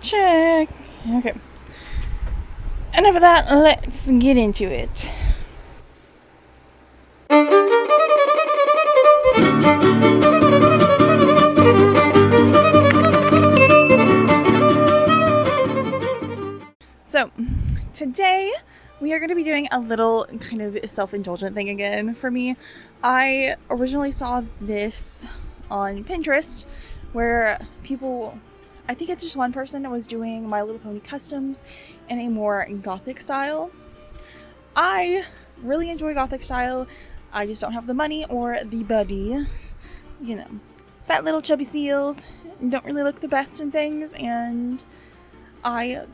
check. Okay. Enough of that, let's get into it. So, today we are going to be doing a little kind of self-indulgent thing again for me. I originally saw this on Pinterest where people, I think it's just one person that was doing My Little Pony customs in a more gothic style. I really enjoy gothic style. I just don't have the money or the buddy. You know, fat little chubby seals don't really look the best in things, and I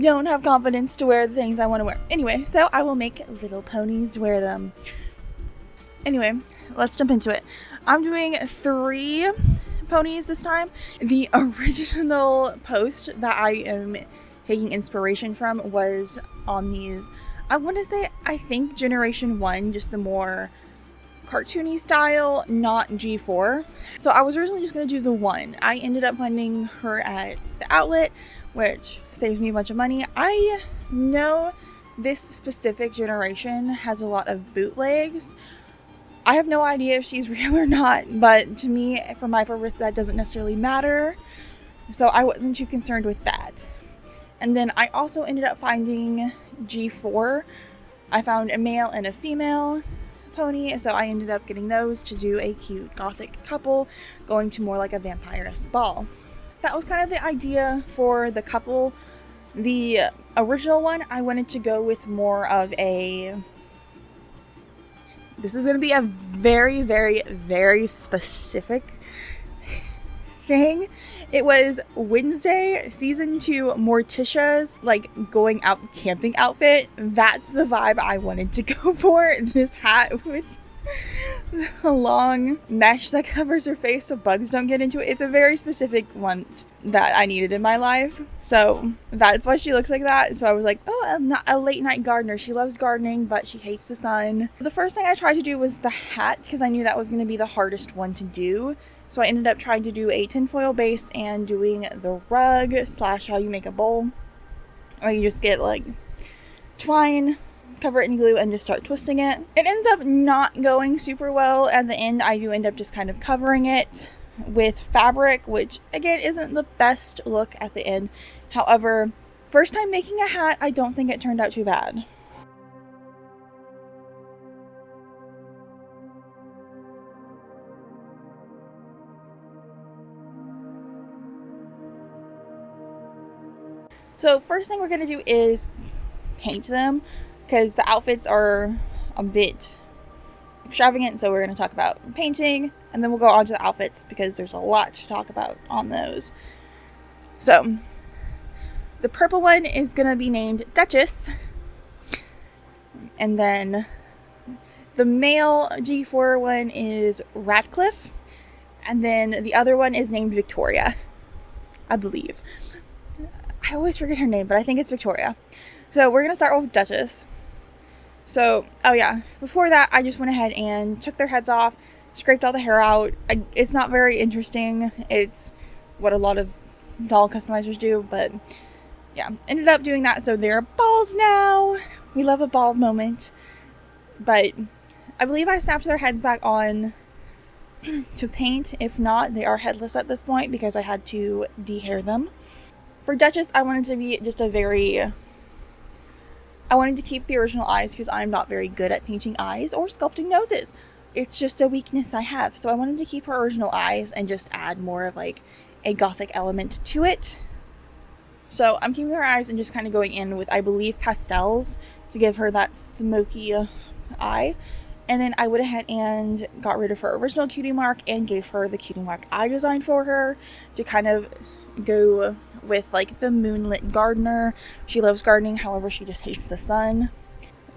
don't have confidence to wear the things I want to wear. Anyway, so I will make little ponies wear them. Anyway, let's jump into it. I'm doing 3 ponies this time. The original post that I am taking inspiration from was on these, I want to say, I think Generation 1, just the more cartoony style, not G4. So I was originally just going to do the 1. I ended up finding her at the outlet, which saves me a bunch of money. I know this specific generation has a lot of bootlegs. I have no idea if she's real or not, but to me, for my purpose, that doesn't necessarily matter. So I wasn't too concerned with that. And then I also ended up finding G4. I found a male and a female pony, so I ended up getting those to do a cute gothic couple going to more like a vampire-esque ball. That was kind of the idea for the couple. The original one, I wanted to go with more of a... This is going to be a very, very, very specific thing. It was Wednesday Season 2 Morticia's like going out camping outfit. That's the vibe I wanted to go for. This hat with a long mesh that covers her face so bugs don't get into it. It's a very specific one that I needed in my life. So that's why she looks like that. So I was like, oh, not a late night gardener. She loves gardening, but she hates the sun. The first thing I tried to do was the hat because I knew that was going to be the hardest one to do. So I ended up trying to do a tinfoil base and doing the rug / how you make a bowl. Or you just get like twine, cover it in glue, and just start twisting it. It ends up not going super well. At the end, I do end up just kind of covering it with fabric, which again isn't the best look at the end. However, first time making a hat, I don't think it turned out too bad. So first thing we're going to do is paint them because the outfits are a bit extravagant. So we're going to talk about painting and then we'll go on to the outfits because there's a lot to talk about on those. So the purple one is going to be named Duchess. And then the male G4 one is Radcliffe. And then the other one is named Victoria, I believe. I always forget her name, but I think it's Victoria. So we're going to start with Duchess. So, oh yeah, before that, I just went ahead and took their heads off, scraped all the hair out. It's not very interesting. It's what a lot of doll customizers do, but yeah, ended up doing that. So they're bald now. We love a bald moment. But I believe I snapped their heads back on to paint. If not, they are headless at this point because I had to dehair them. For Duchess, I wanted to be just I wanted to keep the original eyes because I'm not very good at painting eyes or sculpting noses. It's just a weakness I have. So I wanted to keep her original eyes and just add more of like a gothic element to it. So I'm keeping her eyes and just kind of going in with, I believe, pastels to give her that smoky eye. And then I went ahead and got rid of her original cutie mark and gave her the cutie mark I designed for her to kind of go with like the moonlit gardener. She loves gardening, however she just hates the sun.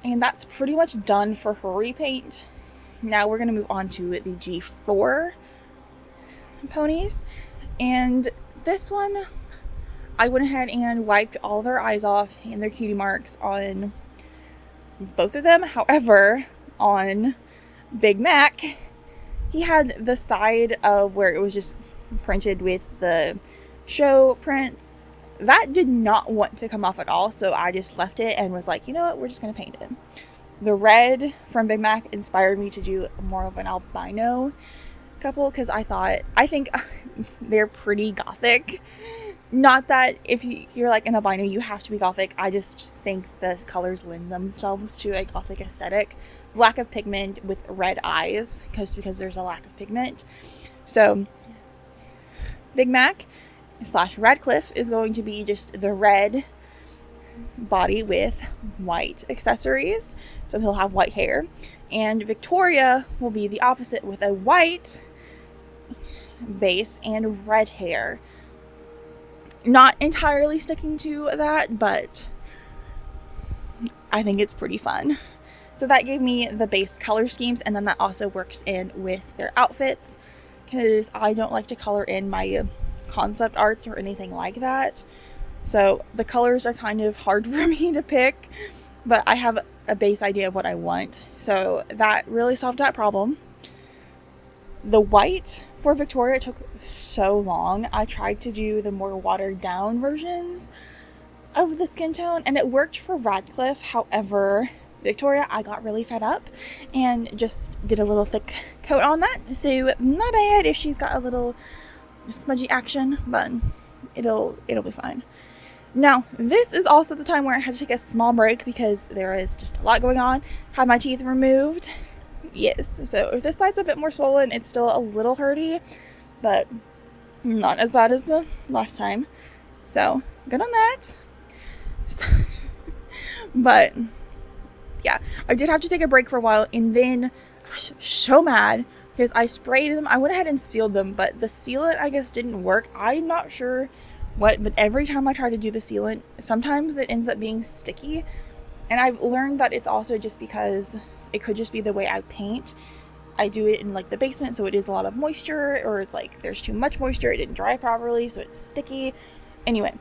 And that's pretty much done for her repaint. Now we're going to move on to the G4 ponies. And this one, I went ahead and wiped all their eyes off and their cutie marks on both of them. However, on Big Mac, he had the side of where it was just printed with the show prints that did not want to come off at all, so I just left it and was like, you know what, we're just going to paint it. The red from Big Mac inspired me to do more of an albino couple, because I think they're pretty gothic. Not that if you're like an albino you have to be gothic, I just think the colors lend themselves to a gothic aesthetic. Lack of pigment with red eyes, because there's a lack of pigment. So Big Mac / Radcliffe is going to be just the red body with white accessories, so he'll have white hair, and Victoria will be the opposite with a white base and red hair. Not entirely sticking to that, but I think it's pretty fun. So that gave me the base color schemes, and then that also works in with their outfits, because I don't like to color in my concept arts or anything like that. So the colors are kind of hard for me to pick, but I have a base idea of what I want. So that really solved that problem. The white for Victoria took so long. I tried to do the more watered down versions of the skin tone, and it worked for Radcliffe. However, Victoria, I got really fed up and just did a little thick coat on that. So my bad if she's got a little smudgy action, but it'll be fine. Now, this is also the time where I had to take a small break because there is just a lot going on. Had my teeth removed. Yes, so if this side's a bit more swollen, it's still a little hurty, but not as bad as the last time. So, good on that. But, yeah, I did have to take a break for a while, and then I was so mad because I sprayed them. I went ahead and sealed them, but the sealant, I guess, didn't work. I'm not sure what, but every time I try to do the sealant, sometimes it ends up being sticky. And I've learned that it's also just because it could just be the way I paint. I do it in like the basement, so it is a lot of moisture, or it's like there's too much moisture, it didn't dry properly, so it's sticky. Anyway,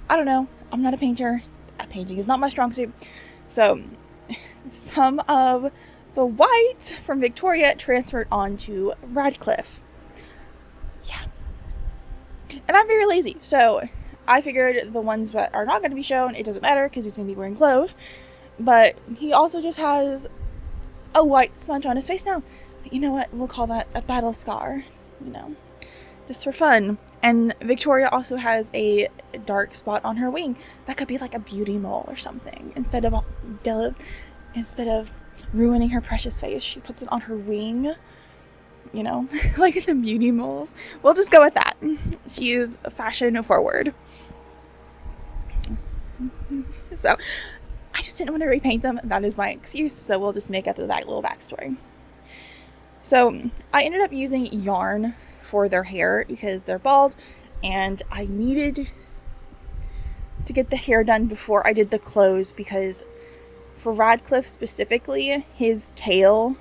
I don't know. I'm not a painter. Painting is not my strong suit. So some of the white from Victoria transferred onto Radcliffe. Yeah. And I'm very lazy, so I figured the ones that are not going to be shown, it doesn't matter because he's going to be wearing clothes. But he also just has a white smudge on his face now. But you know what? We'll call that a battle scar, just for fun. And Victoria also has a dark spot on her wing. That could be like a beauty mole or something. Instead of ruining her precious face, she puts it on her wing. Like the beauty moles. We'll just go with that. She is fashion forward. So, I just didn't want to repaint them. That is my excuse. So we'll just make up the little backstory. So, I ended up using yarn for their hair because they're bald, and I needed to get the hair done before I did the clothes, because for Radcliffe specifically, his tail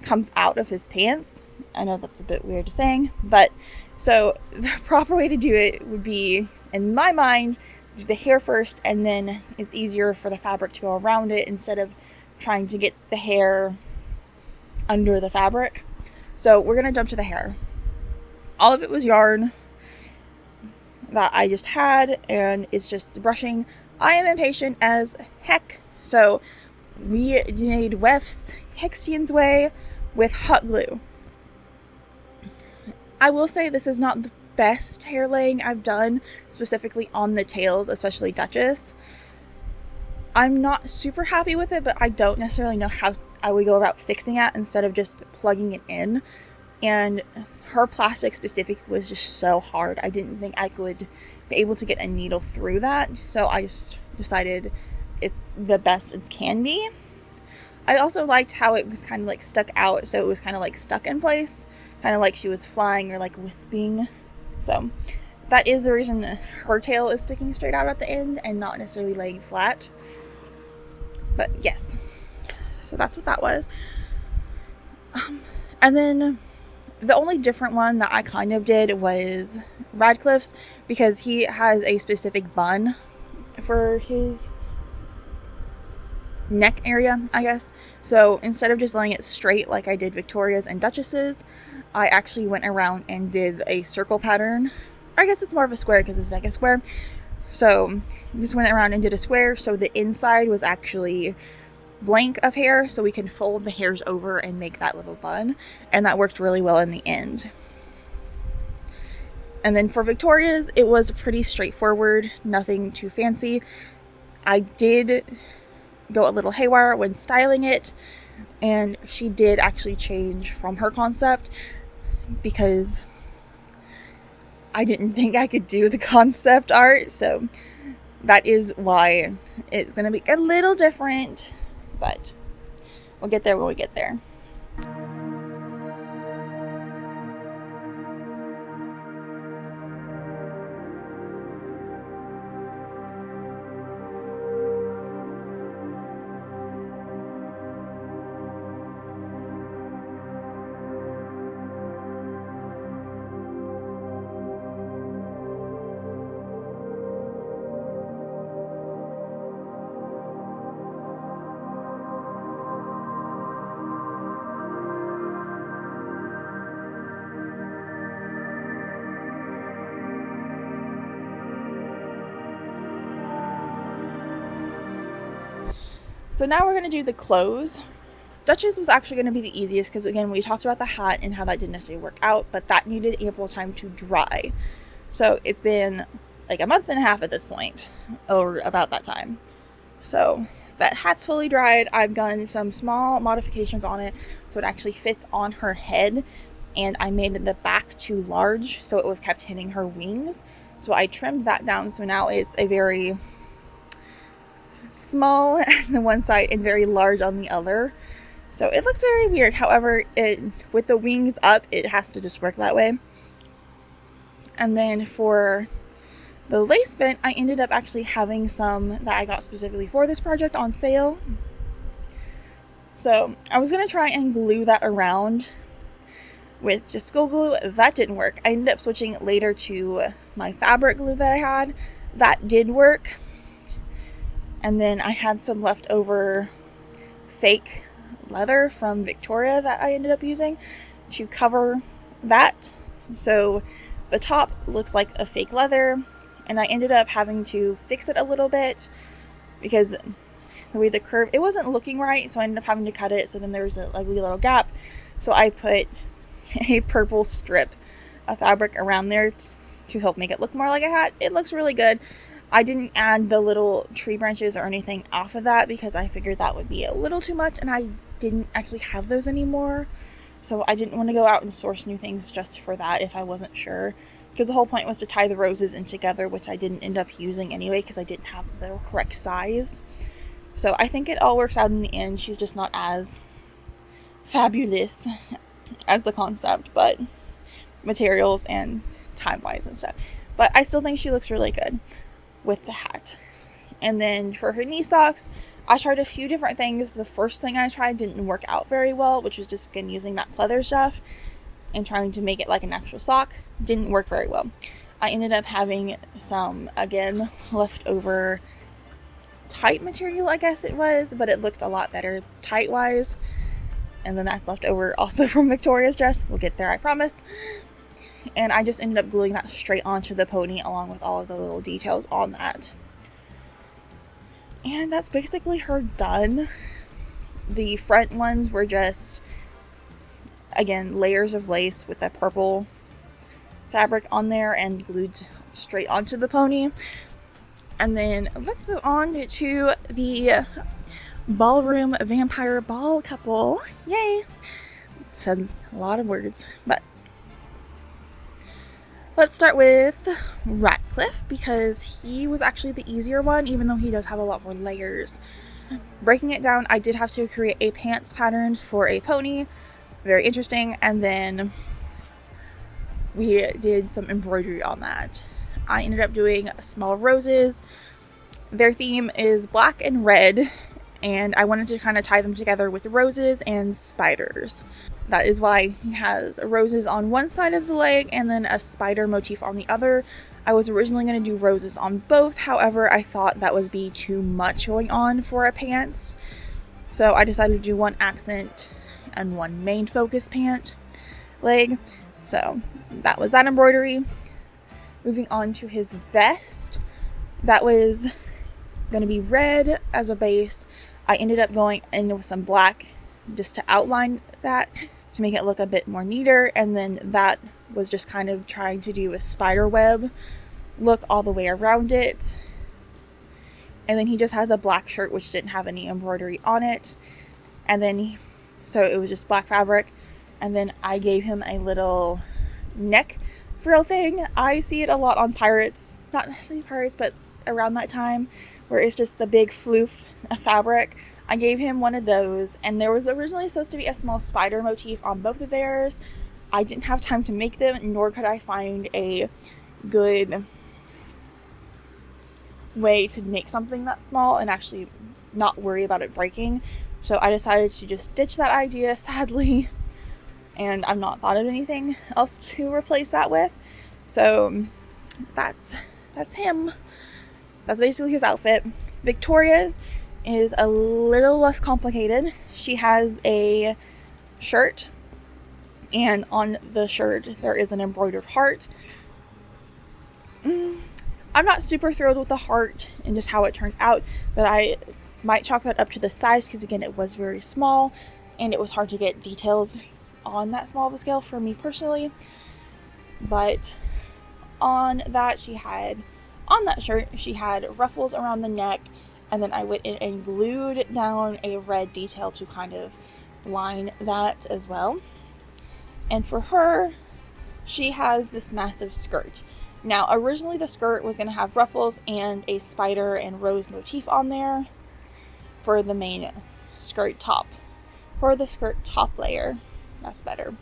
comes out of his pants. I know that's a bit weird to saying, but so the proper way to do it would be, in my mind, do the hair first, and then it's easier for the fabric to go around it instead of trying to get the hair under the fabric. So we're gonna jump to the hair. All of it was yarn that I just had, and it's just brushing. I am impatient as heck, so we made wefts Hextian's way with hot glue. I will say this is not the best hair laying I've done, specifically on the tails, especially Duchess. I'm not super happy with it, but I don't necessarily know how I would go about fixing it instead of just plugging it in. And her plastic specific was just so hard. I didn't think I could be able to get a needle through that, so I just decided it's the best it can be. I also liked how it was kind of like stuck out, so it was kind of like stuck in place, kind of like she was flying or like wisping. So that is the reason her tail is sticking straight out at the end and not necessarily laying flat. But yes, so that's what that was. And then the only different one that I kind of did was Radcliffe's, because he has a specific bun for his neck area, I guess. So instead of just laying it straight like I did Victoria's and Duchess's, I actually went around and did a circle pattern I guess it's more of a square because his neck is square. So just went around and did a square, so the inside was actually blank of hair, so we can fold the hairs over and make that little bun, and that worked really well in the end. And then for Victoria's, it was pretty straightforward, nothing too fancy. I did go a little haywire when styling it, and she did actually change from her concept because I didn't think I could do the concept art, so that is why it's going to be a little different, but we'll get there when we get there. So now we're going to do the clothes. Duchess was actually going to be the easiest because, again, we talked about the hat and how that didn't necessarily work out, but that needed ample time to dry. So it's been like a month and a half at this point, or about that time. So that hat's fully dried. I've done some small modifications on it so it actually fits on her head, and I made the back too large so it was kept hitting her wings. So I trimmed that down, so now it's a very small on the one side and very large on the other. So it looks very weird. However, with the wings up, it has to just work that way. And then for the lace bent, I ended up actually having some that I got specifically for this project on sale. So I was going to try and glue that around with just school glue. That didn't work. I ended up switching later to my fabric glue that I had. That did work. And then I had some leftover fake leather from Victoria that I ended up using to cover that. So the top looks like a fake leather, and I ended up having to fix it a little bit because the way the curve, it wasn't looking right, so I ended up having to cut it. So then there was a ugly little gap. So I put a purple strip of fabric around there to help make it look more like a hat. It looks really good. I didn't add the little tree branches or anything off of that because I figured that would be a little too much, and I didn't actually have those anymore. So I didn't want to go out and source new things just for that if I wasn't sure. Because the whole point was to tie the roses in together, which I didn't end up using anyway because I didn't have the correct size. So I think it all works out in the end. She's just not as fabulous as the concept, but materials and time-wise and stuff. But I still think she looks really good with the hat. And then for her knee socks, I tried a few different things. The first thing I tried didn't work out very well, which was just, again, using that pleather stuff and trying to make it like an actual sock. Didn't work very well. I ended up having some, again, leftover tight material, I guess it was, but it looks a lot better tight wise. And then that's left over also from Victoria's dress. We'll get there, I promise. And I just ended up gluing that straight onto the pony along with all of the little details on that. And that's basically her done. The front ones were just, again, layers of lace with that purple fabric on there and glued straight onto the pony. And then let's move on to the ballroom vampire ball couple. Yay! Said a lot of words, but let's start with Ratcliffe because he was actually the easier one, even though he does have a lot more layers. Breaking it down, I did have to create a pants pattern for a pony. Very interesting. And then we did some embroidery on that. I ended up doing small roses. Their theme is black and red, and I wanted to kind of tie them together with roses and spiders. That is why he has roses on one side of the leg and then a spider motif on the other. I was originally going to do roses on both, however, I thought that would be too much going on for a pants. So I decided to do one accent and one main focus pant leg. So that was that embroidery. Moving on to his vest, that was going to be red as a base. I ended up going in with some black just to outline that, to make it look a bit more neater, and then that was just kind of trying to do a spider web look all the way around it. And then he just has a black shirt which didn't have any embroidery on it, and then so it was just black fabric. And then I gave him a little neck frill thing. I see it a lot on pirates, not necessarily pirates, but around that time, where it's just the big floof fabric. I gave him one of those, and there was originally supposed to be a small spider motif on both of theirs. I didn't have time to make them, nor could I find a good way to make something that small and actually not worry about it breaking. So I decided to just ditch that idea, sadly, and I've not thought of anything else to replace that with. So that's him. That's basically his outfit. Victoria's is a little less complicated. She has a shirt, and on the shirt there is an embroidered heart. I'm not super thrilled with the heart and just how it turned out, but I might chalk that up to the size, because again, it was very small and it was hard to get details on that small of a scale for me personally. But on that shirt she had ruffles around the neck, and then I went in and glued down a red detail to kind of line that as well. And for her, she has this massive skirt. Now, originally the skirt was going to have ruffles and a spider and rose motif on there for the main skirt top. For the skirt top layer, that's better.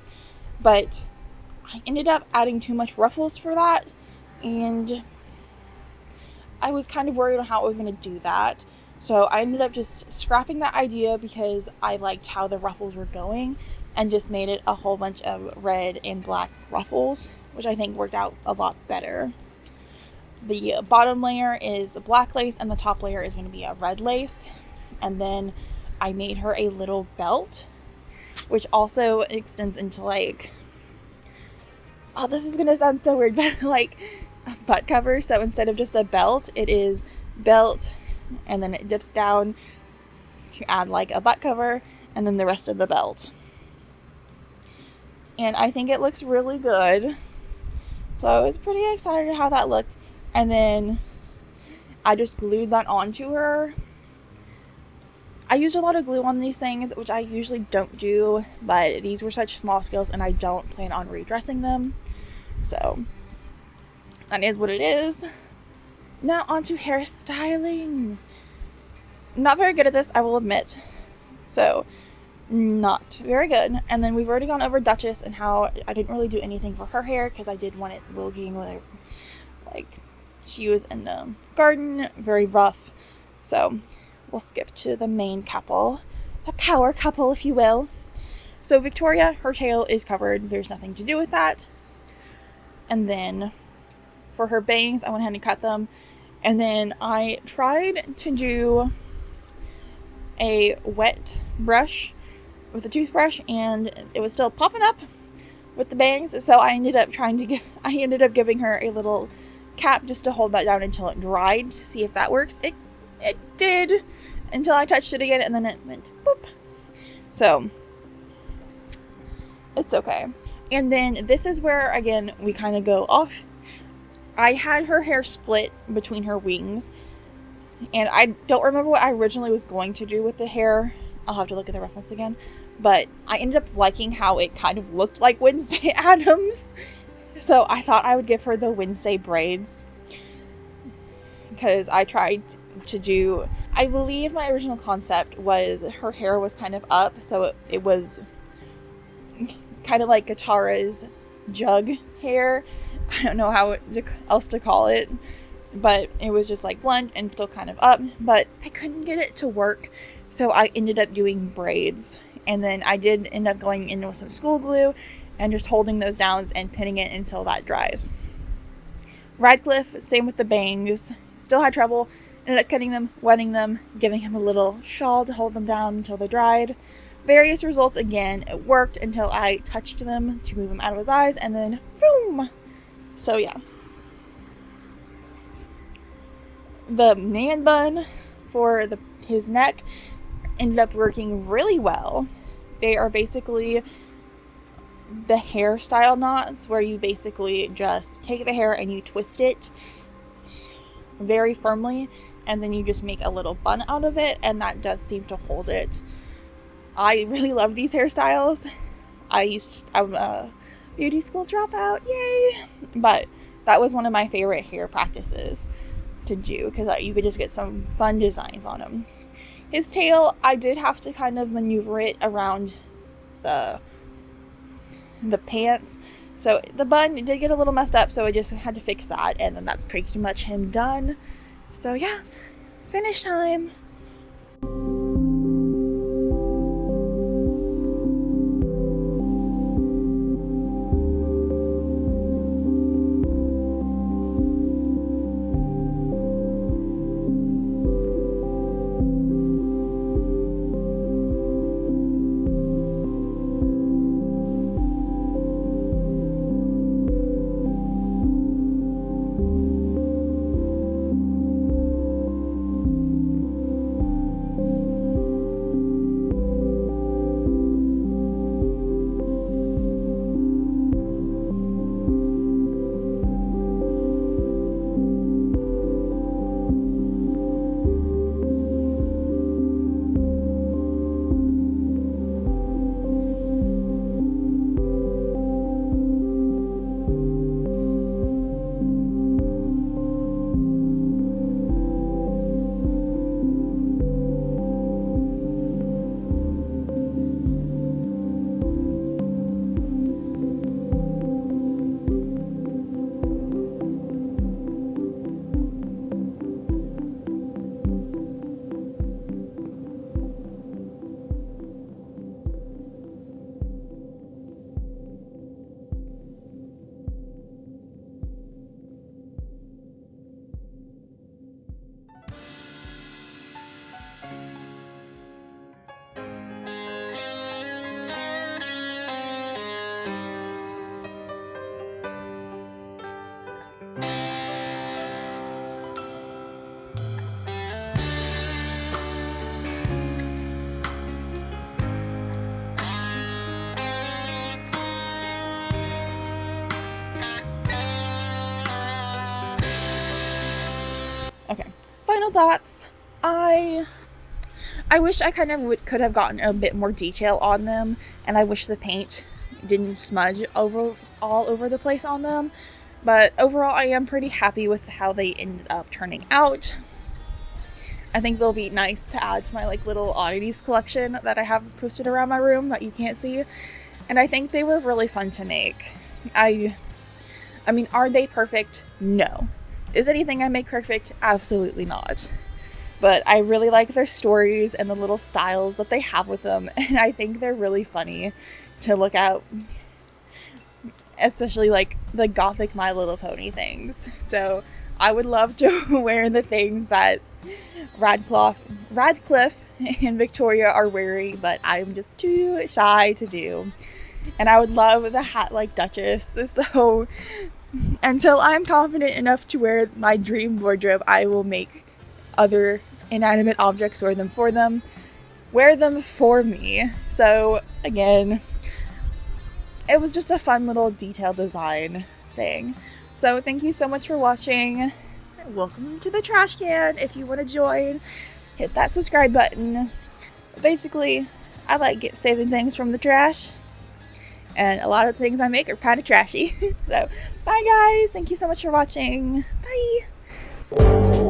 But I ended up adding too much ruffles for that, and I was kind of worried on how I was going to do that. So I ended up just scrapping that idea because I liked how the ruffles were going, and just made it a whole bunch of red and black ruffles, which I think worked out a lot better. The bottom layer is black lace, and the top layer is going to be a red lace. And then I made her a little belt, which also extends into like, oh, this is going to sound so weird, but like a butt cover. So instead of just a belt, it is belt, and then it dips down to add like a butt cover, and then the rest of the belt. And I think it looks really good. So I was pretty excited how that looked. And then I just glued that onto her. I used a lot of glue on these things, which I usually don't do, but these were such small scales and I don't plan on redressing them. So that is what it is. Now onto hairstyling. Not very good at this, I will admit. So not very good. And then we've already gone over Duchess and how I didn't really do anything for her hair, because I did want it looking like she was in the garden, very rough. So we'll skip to the main couple, a power couple if you will. So Victoria, her tail is covered, there's nothing to do with that. And then for her bangs, I went ahead and cut them, and then I tried to do a wet brush with a toothbrush, and it was still popping up with the bangs, so I ended up giving her a little cap just to hold that down until it dried to see if that works. It did, until I touched it again, and then it went boop. So it's okay. And then this is where again we kind of go off. I had her hair split between her wings, and I don't remember what I originally was going to do with the hair. I'll have to look at the reference again. But I ended up liking how it kind of looked like Wednesday Addams. So I thought I would give her the Wednesday braids, because I tried to do, I believe my original concept was her hair was kind of up, so it was kind of like Katara's jug hair. I don't know how else to call it, but it was just like blunt and still kind of up, but I couldn't get it to work, so I ended up doing braids. And then I did end up going in with some school glue and just holding those down and pinning it until that dries. Radcliffe, same with the bangs, still had trouble, ended up cutting them, wetting them, giving him a little shawl to hold them down until they dried. Various results again, it worked until I touched them to move them out of his eyes, and then boom. So yeah, The man bun for his neck ended up working really well. They are basically the hairstyle knots where you basically just take the hair and you twist it very firmly, and then you just make a little bun out of it, and that does seem to hold it. I really love these hairstyles. I'm a beauty school dropout, yay! But that was one of my favorite hair practices to do, because you could just get some fun designs on him. His tail, I did have to kind of maneuver it around the pants, so the bun did get a little messed up, so I just had to fix that, and then that's pretty much him done. So yeah, finish time. Okay, final thoughts. I wish I kind of could have gotten a bit more detail on them, and I wish the paint didn't smudge all over the place on them. But overall, I am pretty happy with how they ended up turning out. I think they'll be nice to add to my little oddities collection that I have posted around my room that you can't see. And I think they were really fun to make. I mean, are they perfect? No. Is anything I make perfect? Absolutely not. But I really like their stories and the little styles that they have with them, and I think they're really funny to look at, especially the gothic My Little Pony things. So I would love to wear the things that Radcliffe and Victoria are wearing, but I'm just too shy to do. And I would love the hat like Duchess, so until I'm confident enough to wear my dream wardrobe, I will make other inanimate objects wear them for me. So again, it was just a fun little detail design thing. So thank you so much for watching. Welcome to the trash can. If you want to join, hit that subscribe button. Basically, I like saving things from the trash, and a lot of things I make are kind of trashy. So bye guys, thank you so much for watching. Bye.